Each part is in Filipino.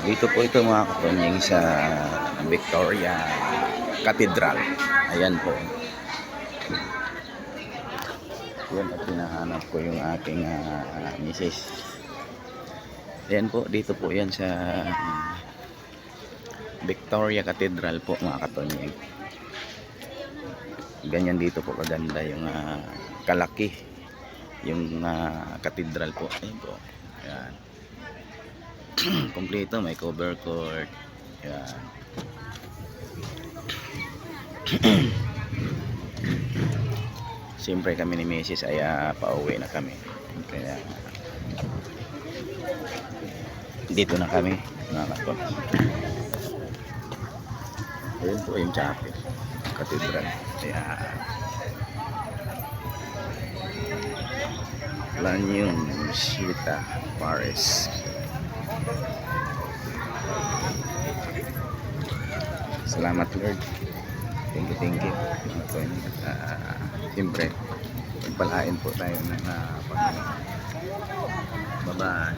Dito po ito mga katonyeng sa Victoria Cathedral. Ayan po. Yan at hinahanap ko yung aking misis. Ayan po, dito po yan sa Victoria Cathedral po mga katonyeng. Ganyan dito po kaganda yung kalaki yung cathedral po. Ayan po. Ayan. Kompleto, may cover court. Yan. Siyempre kami ni Mrs. ay pauwi na kami. Kaya dito na kami mga kapon. Ayun po yung chapel, cathedral. Ayan. Lanyon Sita Paris. Salamat Lord. Thank you. Siyempre, pagpalain po tayo ng Panginoon. Bye-bye.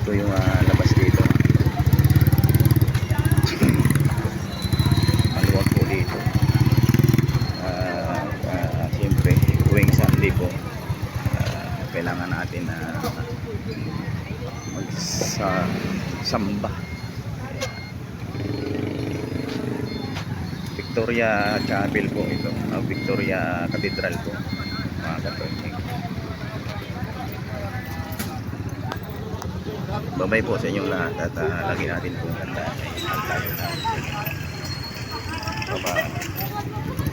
Ito yung labas dito. Maluwag po dito. Siyempre, tuwing Sunday po, kailangan natin magsamba. Victoria Chapel po ito, Victoria Cathedral po mga kapatid. Babay po sa inyong lahat at lagi natin po tandaan ay tayo na. Bye-bye.